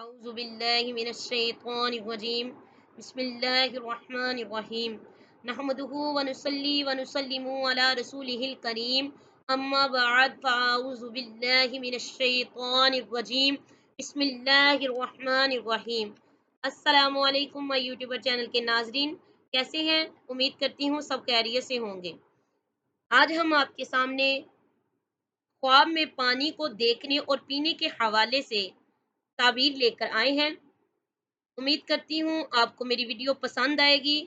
أعوذ بالله من الشيطان الرجيم بسم الله الرحمن الرحيم نحمده ونصلي ونسلم على رسوله الكريم أما بعد فأعوذ بالله من الشيطان الرجيم بسم الله الرحمن الرحيم السلام علیکم میں یوٹیوبر چینل کے ناظرین، کیسے ہیں؟ امید کرتی ہوں سب خیریت سے ہوں گے۔ آج ہم آپ کے سامنے خواب میں پانی کو دیکھنے اور پینے کے حوالے سے تعبیر لے کر آئے ہیں۔ امید کرتی ہوں آپ کو میری ویڈیو پسند آئے گی۔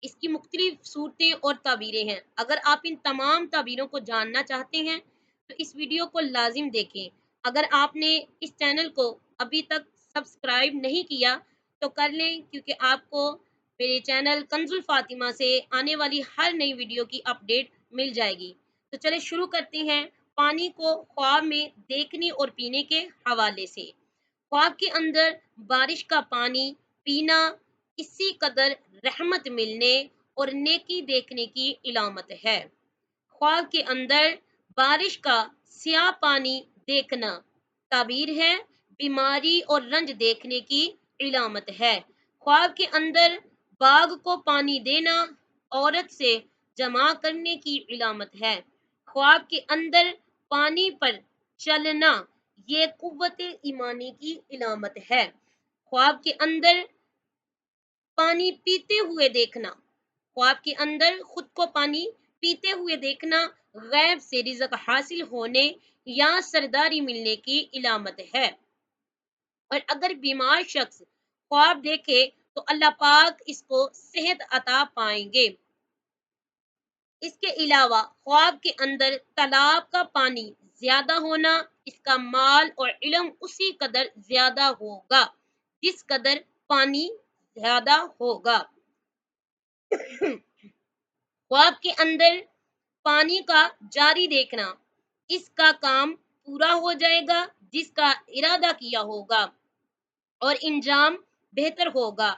اس کی مختلف صورتیں اور تعبیریں ہیں۔ اگر آپ ان تمام تعبیروں کو جاننا چاہتے ہیں تو اس ویڈیو کو لازم دیکھیں۔ اگر آپ نے اس چینل کو ابھی تک سبسکرائب نہیں کیا تو کر لیں، کیونکہ آپ کو میرے چینل کنز الفاطمہ سے آنے والی ہر نئی ویڈیو کی اپڈیٹ مل جائے گی۔ تو چلے شروع کرتے ہیں پانی کو خواب میں دیکھنے اور پینے کے حوالے سے۔ خواب کے اندر بارش کا پانی پینا اسی قدر رحمت ملنے اور نیکی دیکھنے کی علامت ہے۔ خواب کے اندر بارش کا سیاہ پانی دیکھنا تعبیر ہے بیماری اور رنج دیکھنے کی علامت ہے۔ خواب کے اندر باغ کو پانی دینا عورت سے جمع کرنے کی علامت ہے۔ خواب کے اندر پانی پر چلنا یہ قوت ایمانی کی علامت ہے۔ خواب کے اندر پانی پیتے ہوئے دیکھنا، خواب کے اندر خود کو پانی پیتے ہوئے دیکھنا غیب سے رزق حاصل ہونے یا سرداری ملنے کی علامت ہے۔ اور اگر بیمار شخص خواب دیکھے تو اللہ پاک اس کو صحت عطا پائیں گے۔ اس کے علاوہ خواب کے اندر تالاب کا پانی زیادہ ہونا، اس کا مال اور علم اسی قدر زیادہ ہوگا جس قدر پانی زیادہ ہوگا۔ خواب کے اندر پانی کا جاری دیکھنا، اس کا کام پورا ہو جائے گا جس کا ارادہ کیا ہوگا اور انجام بہتر ہوگا۔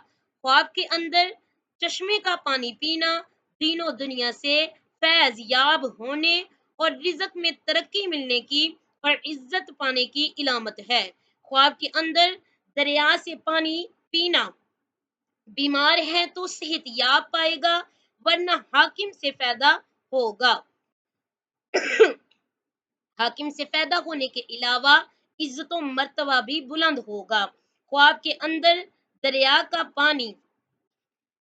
خواب کے اندر چشمے کا پانی پینا دین و دنیا سے فیض یاب ہونے اور رزق میں ترقی ملنے کی اور عزت پانے کی علامت ہے۔ خواب کے اندر دریا سے پانی پینا بیمار ہے تو صحت یاب پائے گا ورنہ حاکم سے پیدا ہوگا۔ حاکم سے پیدا ہونے کے علاوہ عزت و مرتبہ بھی بلند ہوگا۔ خواب کے اندر دریا کا پانی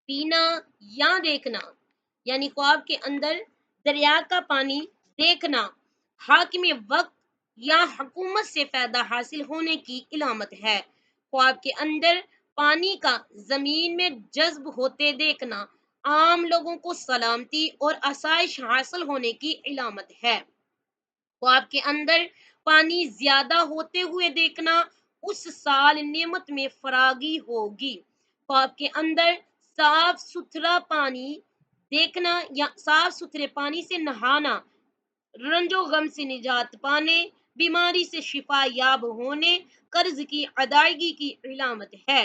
پینا یا دیکھنا، یعنی خواب کے اندر دریا کا پانی دیکھنا حاکم وقت یا حکومت سے فائدہ حاصل ہونے کی علامت ہے۔ خواب کے اندر پانی کا زمین میں جذب ہوتے دیکھنا عام لوگوں کو سلامتی اور آسائش حاصل ہونے کی علامت ہے۔ خواب کے اندر پانی زیادہ ہوتے ہوئے دیکھنا اس سال نعمت میں فراگی ہوگی۔ خواب کے اندر صاف ستھرا پانی دیکھنا یا صاف ستھرے پانی سے نہانا رنج و غم سے نجات پانے، بیماری سے شفا یاب ہونے، قرض کی ادائیگی کی علامت ہے۔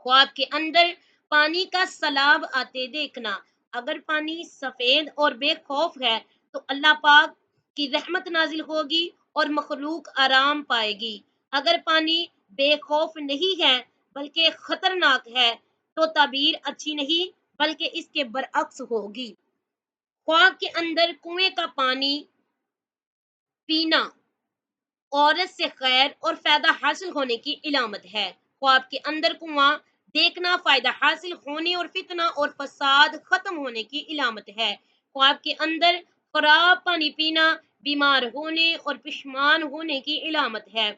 خواب کے اندر پانی کا سیلاب آتے دیکھنا، اگر پانی سفید اور بے خوف ہے تو اللہ پاک کی رحمت نازل ہوگی اور مخلوق آرام پائے گی۔ اگر پانی بے خوف نہیں ہے بلکہ خطرناک ہے تو تعبیر اچھی نہیں بلکہ اس کے برعکس ہوگی۔ خواب کے اندر کنویں کا پانی پینا عورت سے خیر اور فائدہ حاصل ہونے کی علامت ہے۔ خواب کے اندر کنواں دیکھنا فائدہ حاصل ہونے اور فتنہ اور فساد ختم ہونے کی علامت ہے۔ خواب کے اندر خراب پانی پینا بیمار ہونے اور پشمان ہونے کی علامت ہے۔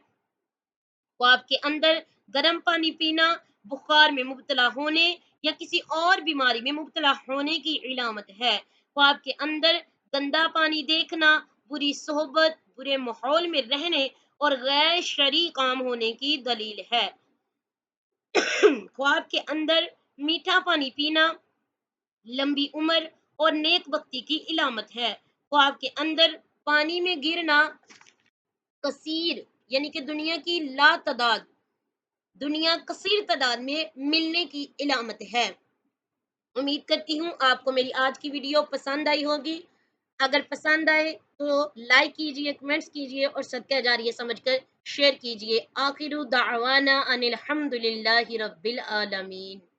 خواب کے اندر گرم پانی پینا بخار میں مبتلا ہونے یا کسی اور بیماری میں مبتلا ہونے کی علامت ہے۔ خواب کے اندر گندا پانی دیکھنا بری صحبت، برے ماحول میں رہنے اور غیر شرعی کام ہونے کی دلیل ہے۔ خواب کے اندر میٹھا پانی پینا لمبی عمر اور نیک بختی کی علامت ہے۔ خواب کے اندر پانی میں گرنا کثیر یعنی کہ دنیا کثیر تعداد میں ملنے کی علامت ہے۔ امید کرتی ہوں آپ کو میری آج کی ویڈیو پسند آئی ہوگی۔ اگر پسند آئے تو لائک کیجئے، کمنٹس کیجئے اور صدقہ جاریہ سمجھ کر شیئر کیجئے۔ آخر دعوانا ان الحمد للہ رب العالمین۔